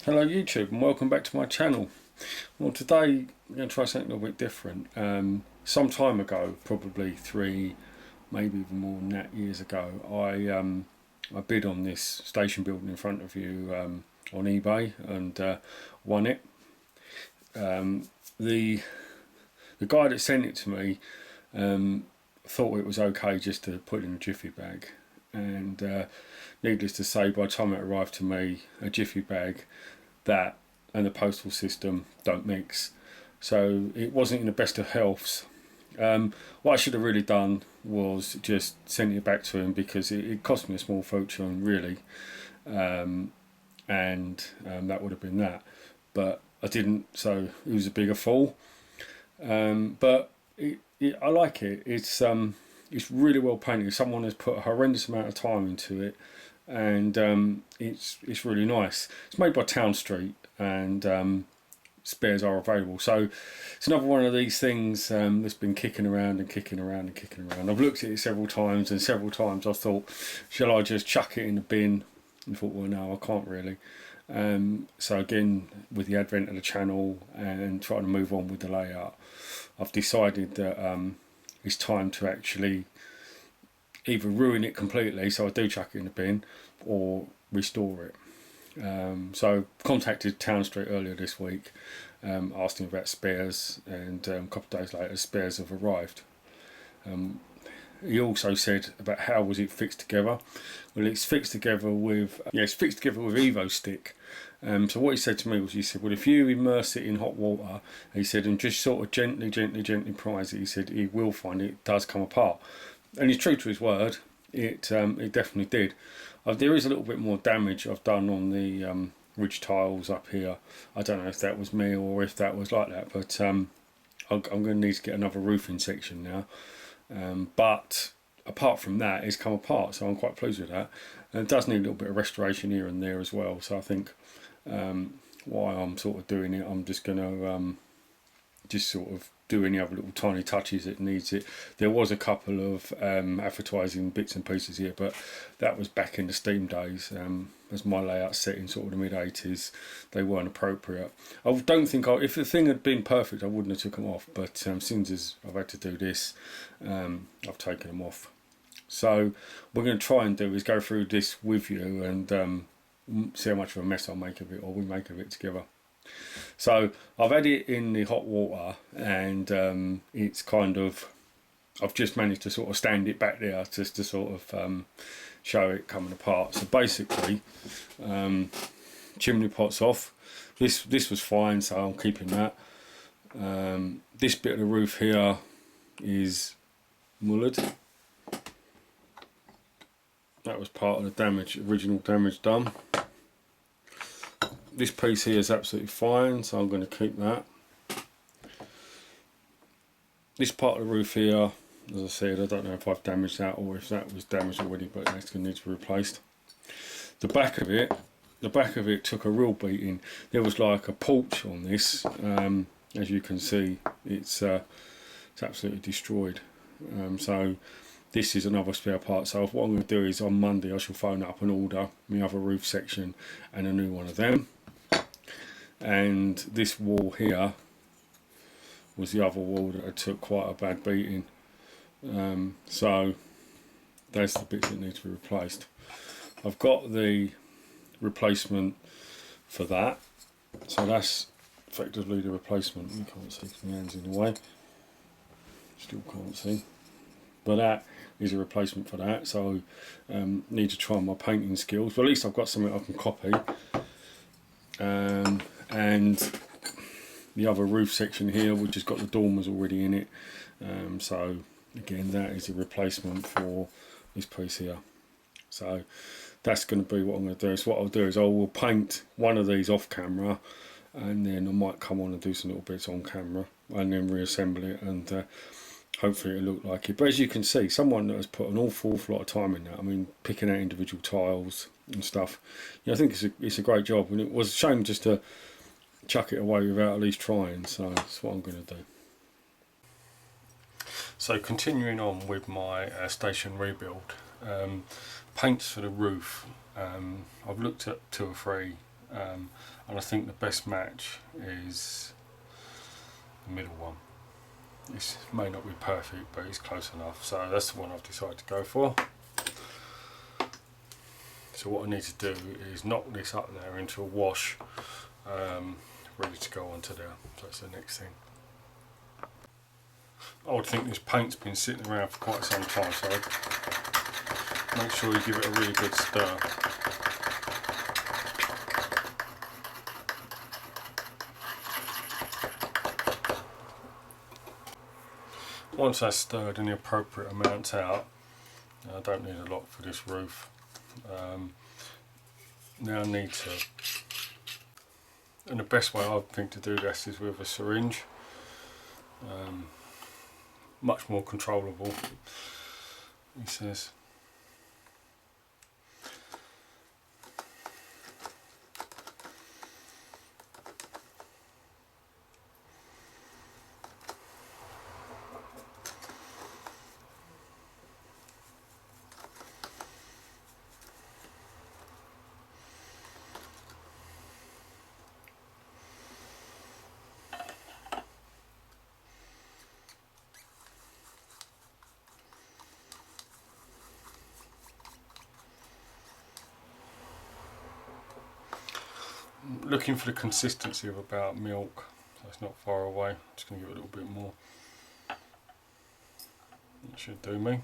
Hello YouTube and welcome back to my channel. Well, today I'm going to try something a little bit different. Some time ago, probably 3, maybe even more than that years ago, I bid on this station building in front of you on eBay and won it. The guy that sent it to me thought it was okay just to put it in a jiffy bag, and needless to say, by the time it arrived to me, a jiffy bag, that and the postal system don't mix, so it wasn't in the best of healths. What I should have really done was just send it back to him, because it cost me a small fortune really, and that would have been that, but I didn't, so it was a bigger fall. But I like it. It's really well painted. Someone has put a horrendous amount of time into it, and it's really nice. It's made by Townstreet, and spares are available. So it's another one of these things that's been kicking around and kicking around and kicking around. I've looked at it several times, and several times I thought, shall I just chuck it in the bin? And I thought, well, no, I can't really. So again, with the advent of the channel and trying to move on with the layout, I've decided that it's time to actually either ruin it completely, so I do chuck it in the bin, or restore it. So contacted Townstreet earlier this week, asking about spares, and a couple of days later spares have arrived. He also said about how was it fixed together. Well, it's fixed together with Evo stick. So what he said to me was, he said, well, if you immerse it in hot water, he said, and just sort of gently prise it, he said, he will find it does come apart. And he's true to his word. It definitely did. There is a little bit more damage I've done on the ridge tiles up here. I don't know if that was me or if that was like that, but I'm going to need to get another roofing section now. But apart from that, it's come apart, so I'm quite pleased with that. And it does need a little bit of restoration here and there as well. So I think while I'm sort of doing it, I'm just going to just sort of do any other little tiny touches it needs it. There was a couple of advertising bits and pieces here, but that was back in the Steam days. As my layout set in sort of the mid-80s, they weren't appropriate. I don't think, if the thing had been perfect, I wouldn't have took them off, but since as I've had to do this, I've taken them off. So what we're going to try and do is go through this with you and see how much of a mess I'll make of it, or we make of it together. So I've had it in the hot water, and it's kind of, I've just managed to sort of stand it back there just to sort of show it coming apart. So basically, chimney pot's off. This was fine, so I'm keeping that. This bit of the roof here is mullered. That was part of the damage, original damage done. This piece here is absolutely fine, so I'm going to keep that. This part of the roof here, as I said, I don't know if I've damaged that or if that was damaged already, but that's going to need to be replaced. The back of it took a real beating. There was like a porch on this. As you can see, it's absolutely destroyed. So this is another spare part. So what I'm going to do is on Monday I shall phone up and order my other roof section and a new one of them. And this wall here was the other wall that took quite a bad beating. So that's the bits that need to be replaced. I've got the replacement for that, so that's effectively the replacement. You can't see because my hand's in the way, still can't see, but that is a replacement for that. So need to try my painting skills, but at least I've got something I can copy. And the other roof section here, which has got the dormers already in it, so again that is a replacement for this piece here. So that's going to be what I'm going to do. So what I'll do is I will paint one of these off camera, and then I might come on and do some little bits on camera and then reassemble it, and hopefully it'll look like it. But as you can see, someone that has put an awful lot of time in that. I mean, picking out individual tiles and stuff. I think it's a great job, and it was a shame just to chuck it away without at least trying. So that's what I'm going to do. So continuing on with my station rebuild, paints for the roof. I've looked at 2 or 3 and I think the best match is the middle one. This may not be perfect, but it's close enough, so that's the one I've decided to go for. So what I need to do is knock this up there into a wash, ready to go onto there. So that's the next thing. I would think this paint's been sitting around for quite some time, so make sure you give it a really good stir. Once that's stirred and the appropriate amounts out, I don't need a lot for this roof. Now I need to, and the best way I think to do this is with a syringe. Much more controllable, he says. Looking for the consistency of about milk, so it's not far away. I'm just going to give it a little bit more. That should do me.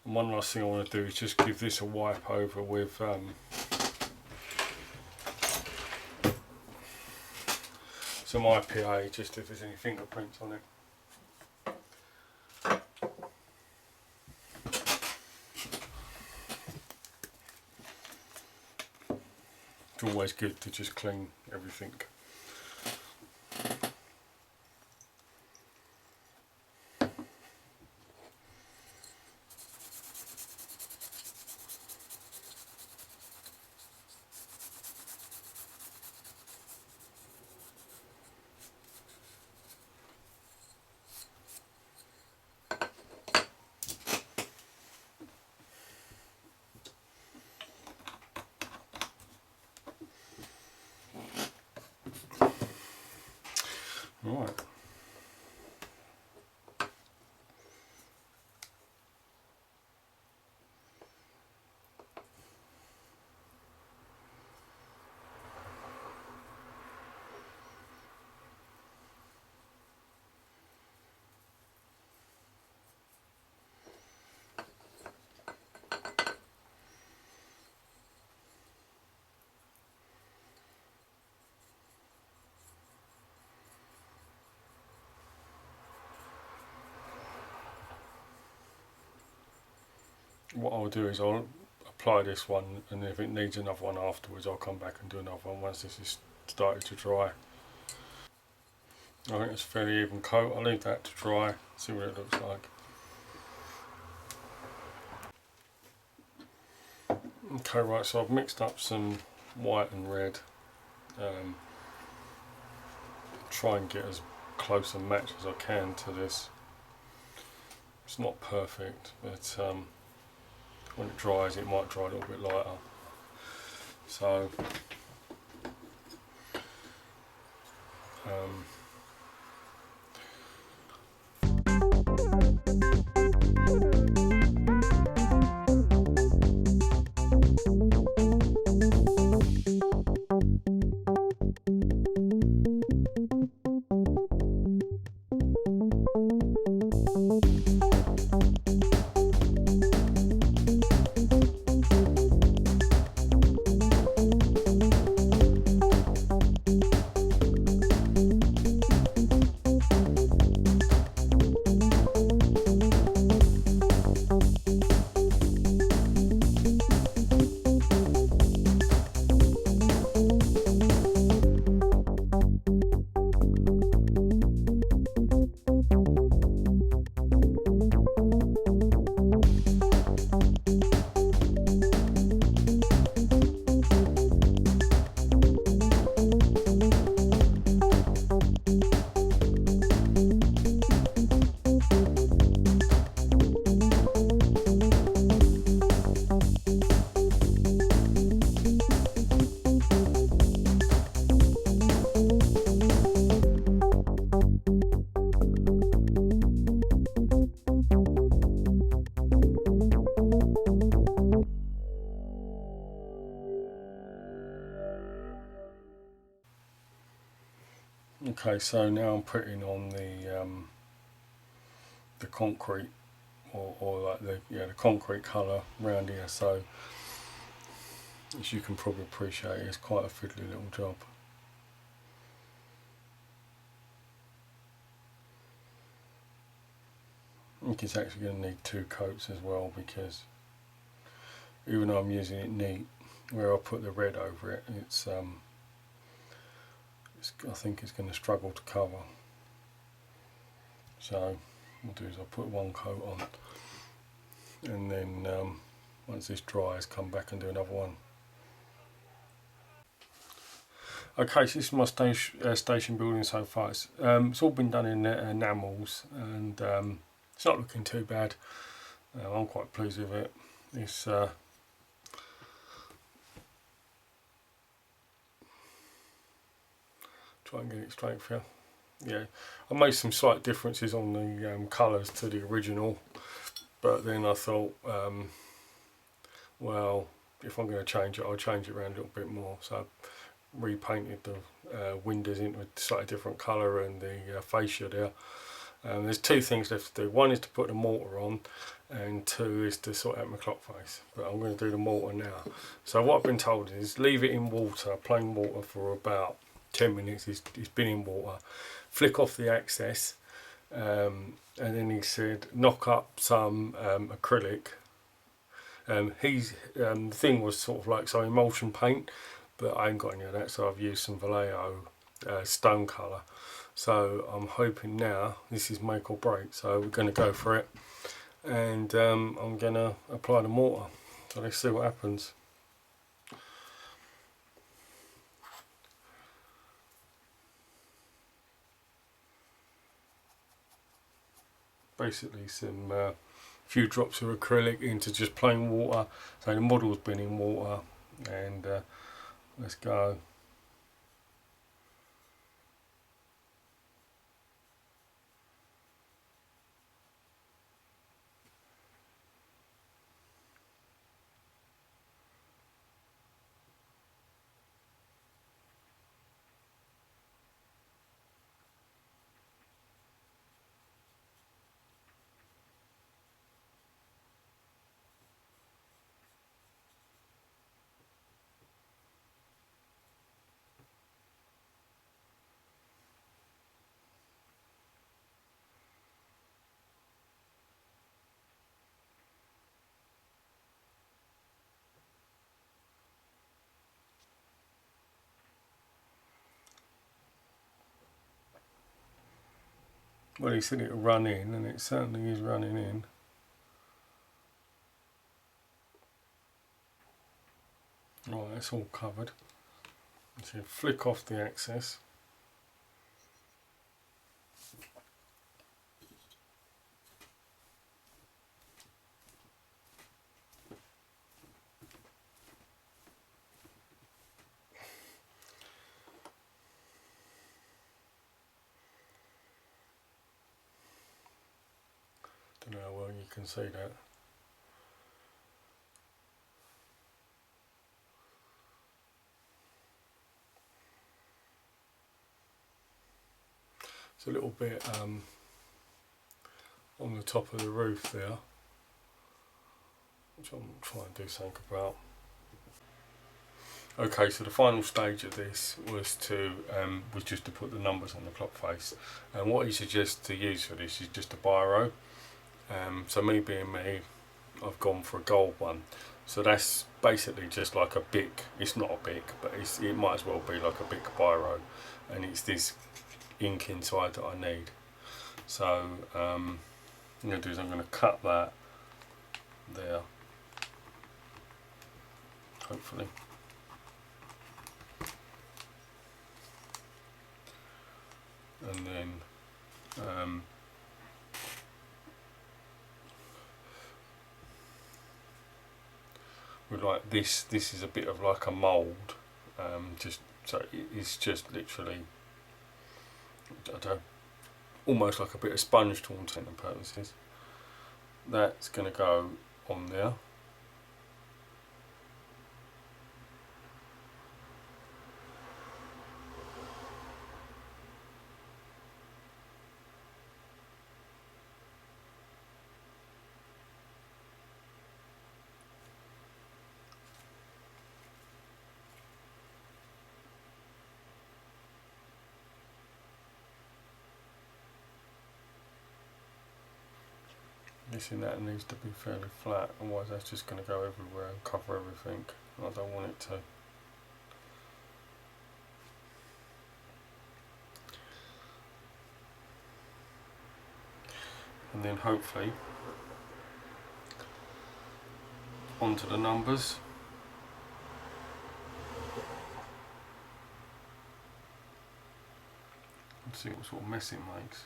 And one last thing I want to do is just give this a wipe over with some IPA, just if there's any fingerprints on it. It's always good to just clean everything. Right. What I'll do is I'll apply this one, and if it needs another one afterwards, I'll come back and do another one once this is started to dry. I think it's a fairly even coat. I'll leave that to dry, see what it looks like. Okay, right, so I've mixed up some white and red. Try and get as close a match as I can to this. It's not perfect, but when it dries, it might dry a little bit lighter. So Okay, so now I'm putting on the concrete, or like the concrete colour around here. So as you can probably appreciate, it's quite a fiddly little job. I think it's actually going to need 2 coats as well, because even though I'm using it neat, where I put the red over it, I think it's going to struggle to cover. So what I'll do is I'll put 1 coat on, and then once this dries, come back and do another one. Okay, so this is my station building so far. It's all been done in enamels, and it's not looking too bad. I'm quite pleased with it. It's try and get it straight for you. Yeah, I made some slight differences on the colours to the original, but then I thought, well, if I'm going to change it, I'll change it around a little bit more. So I repainted the windows into a slightly different colour, and the fascia there. There's 2 things left to do. One is to put the mortar on, and 2 is to sort out my clock face. But I'm going to do the mortar now. So what I've been told is leave it in water, plain water, for about 10 minutes. It's been in water. Flick off the excess, and then he said knock up some acrylic. The thing was sort of like some emulsion paint, but I ain't got any of that, so I've used some Vallejo stone colour. So I'm hoping now this is make or break, so we're going to go for it, and I'm going to apply the mortar. So let's see what happens. Basically some few drops of acrylic into just plain water. So the model's been in water, and let's go. Well, he said it'll run in, and it certainly is running in. Right, it's all covered. So flick off the excess. Don't know how well you can see that. It's a little bit on the top of the roof there, which I'm trying to do something about. Okay, so the final stage of this was just to put the numbers on the clock face, and what he suggests to use for this is just a biro. So me being me, I've gone for a gold one. So that's basically just like a Bic. It's not a Bic, but it might as well be like a Bic biro, and it's this ink inside that I need. So what I'm going to do is I'm going to cut that there, hopefully. And then with like this is a bit of like a mould, just so it's just literally, I don't know, almost like a bit of sponge to all intents and purposes. That's going to go on there. guessing that needs to be fairly flat, otherwise that's just going to go everywhere and cover everything. I don't want it to. And then hopefully onto the numbers. And see what sort of mess it makes.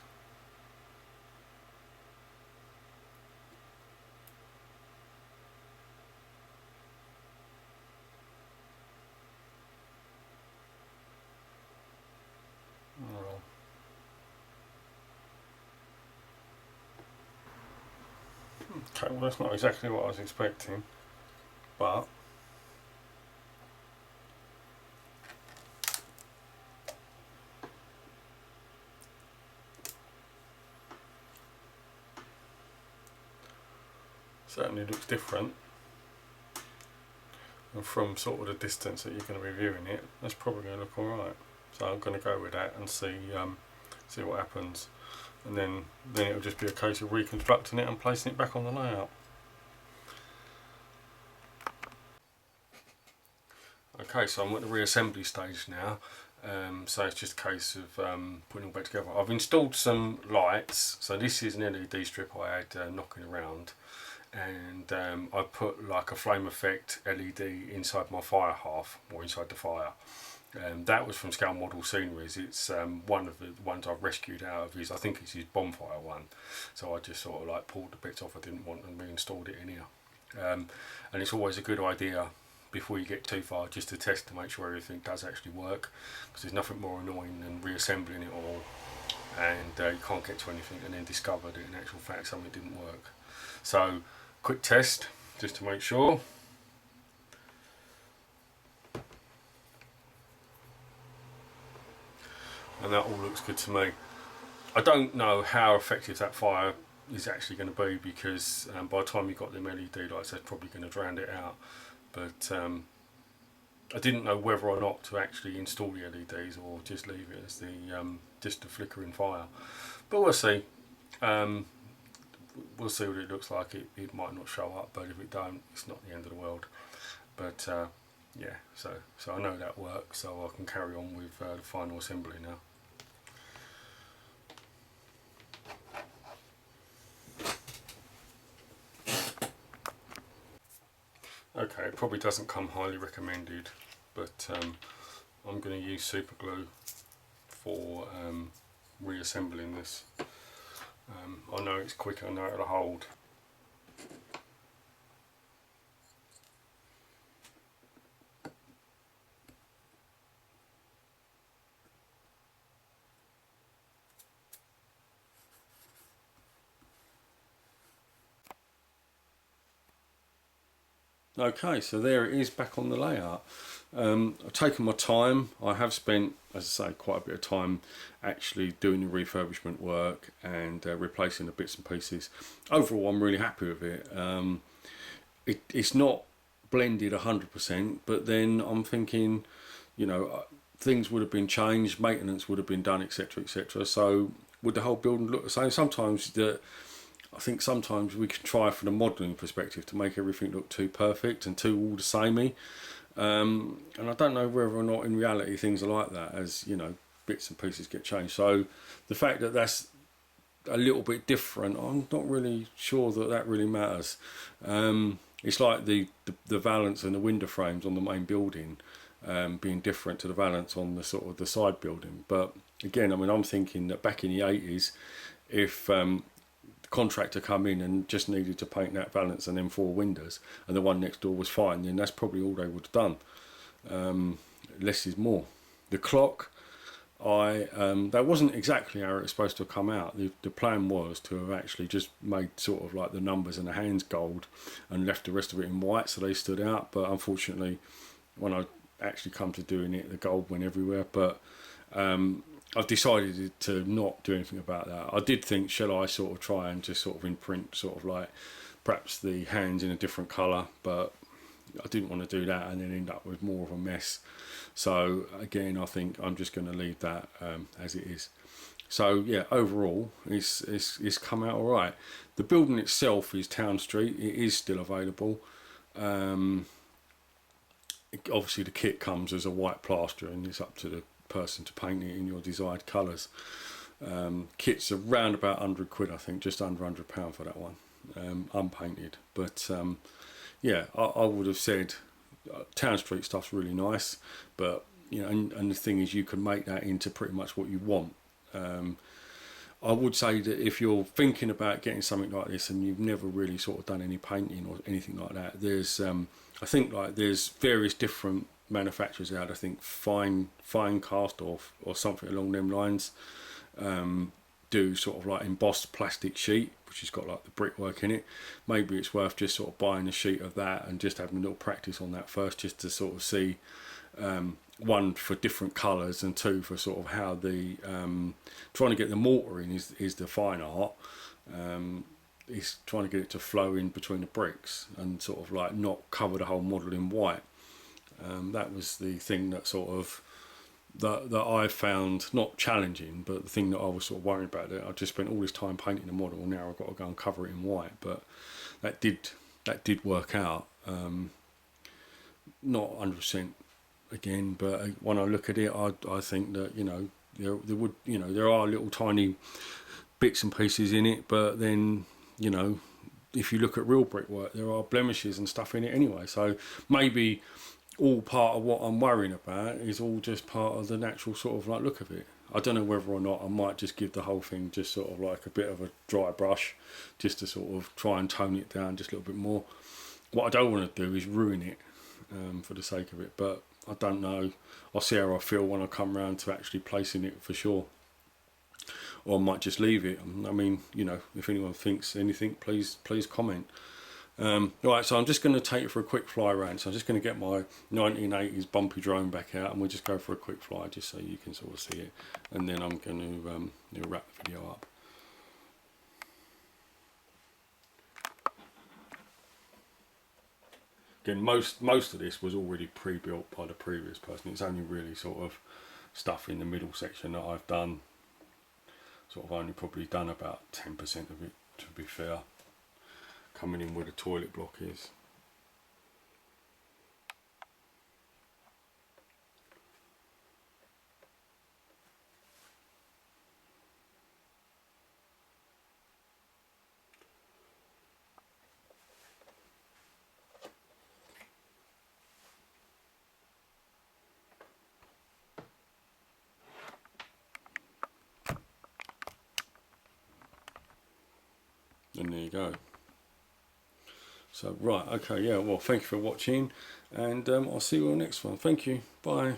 Okay, well that's not exactly what I was expecting, but certainly looks different. And from sort of the distance that you're going to be viewing it, that's probably going to look alright. So I'm going to go with that and see what happens. And then it'll just be a case of reconstructing it and placing it back on the layout. Okay, so I'm at the reassembly stage now. So it's just a case of putting it all back together. I've installed some lights. So this is an LED strip I had knocking around, and I put like a flame effect LED inside my fire hearth, or inside the fire. That was from Scale Model Sceneries. It's one of the ones I've rescued out of his, I think it's his bonfire one. So I just sort of like pulled the bits off I didn't want and reinstalled it in here. And it's always a good idea before you get too far just to test to make sure everything does actually work, because there's nothing more annoying than reassembling it all and you can't get to anything and then discover that in actual fact something didn't work. So quick test just to make sure. And that all looks good to me. I don't know how effective that fire is actually going to be, because by the time you've got them LED lights that's probably going to drown it out. But I didn't know whether or not to actually install the LEDs or just leave it as the just a flickering fire. But we'll see. We'll see what it looks like. It might not show up, but if it don't, it's not the end of the world. But yeah, so I know that works, so I can carry on with the final assembly now. Okay, it probably doesn't come highly recommended, but I'm going to use super glue for reassembling this. I know it's quick, I know it'll hold. Okay, so there it is back on the layout. I've taken my time. I have spent, as I say, quite a bit of time actually doing the refurbishment work and replacing the bits and pieces. Overall, I'm really happy with it. It's not blended 100%, but then I'm thinking, you know, things would have been changed, maintenance would have been done, etc., etc. So would the whole building look the same? I think sometimes we can try from the modelling perspective to make everything look too perfect and too all the samey. And I don't know whether or not in reality things are like that, as you know, bits and pieces get changed. So the fact that that's a little bit different, I'm not really sure that that really matters. It's like the valance and the window frames on the main building being different to the valance on the sort of the side building. But again, I mean, I'm thinking that back in the 80s, if contractor come in and just needed to paint that valance and then 4 windows and the one next door was fine, then that's probably all they would have done. Less is more. The clock, that wasn't exactly how it was supposed to have come out. The plan was to have actually just made sort of like the numbers and the hands gold and left the rest of it in white so they stood out, but unfortunately when I actually come to doing it, the gold went everywhere. But I've decided to not do anything about that. I did think, shall I sort of try and just sort of imprint sort of like perhaps the hands in a different colour, but I didn't want to do that and then end up with more of a mess. So again, I think I'm just going to leave that as it is. So yeah, overall, it's come out all right. The building itself is Townstreet. It is still available. Obviously, the kit comes as a white plaster, and it's up to the person to paint it in your desired colours. Kits are around about £100, I think, just under £100 for that one, unpainted. But yeah, I would have said Townstreet stuff's really nice, but you know, and the thing is, you can make that into pretty much what you want. I would say that if you're thinking about getting something like this and you've never really sort of done any painting or anything like that, there's I think like there's various different manufacturers out. I think Fine Cast or something along them lines do sort of like embossed plastic sheet, which has got like the brickwork in it. Maybe it's worth just sort of buying a sheet of that and just having a little practice on that first, just to sort of see, one, for different colours, and two, for sort of how the trying to get the mortar in is the fine art. Is trying to get it to flow in between the bricks and sort of like not cover the whole model in white. That was the thing that sort of that I found not challenging, but the thing that I was sort of worried about, that I just spent all this time painting the model, and now I've got to go and cover it in white. But that did work out. Not 100% again, but when I look at it, I think that, you know, there would, you know, there are little tiny bits and pieces in it, but then, you know, if you look at real brickwork, there are blemishes and stuff in it anyway. So maybe all part of what I'm worrying about is all just part of the natural sort of like look of it. I don't know whether or not I might just give the whole thing just sort of like a bit of a dry brush, just to sort of try and tone it down just a little bit more. What I don't want to do is ruin it for the sake of it, but I don't know. I'll see how I feel when I come round to actually placing it for sure. Or I might just leave it. I mean, you know, if anyone thinks anything, please comment. Right, so I'm just going to take it for a quick fly around. So I'm just going to get my 1980s bumpy drone back out, and we'll just go for a quick fly just so you can sort of see it. And then I'm going to wrap the video up. Again, most of this was already pre-built by the previous person. It's only really sort of stuff in the middle section that I've done. Sort of only probably done about 10% of it, to be fair. Coming in where the toilet block is. And there you go. So right, okay, yeah, well, thank you for watching, and I'll see you on the next one. Thank you, bye.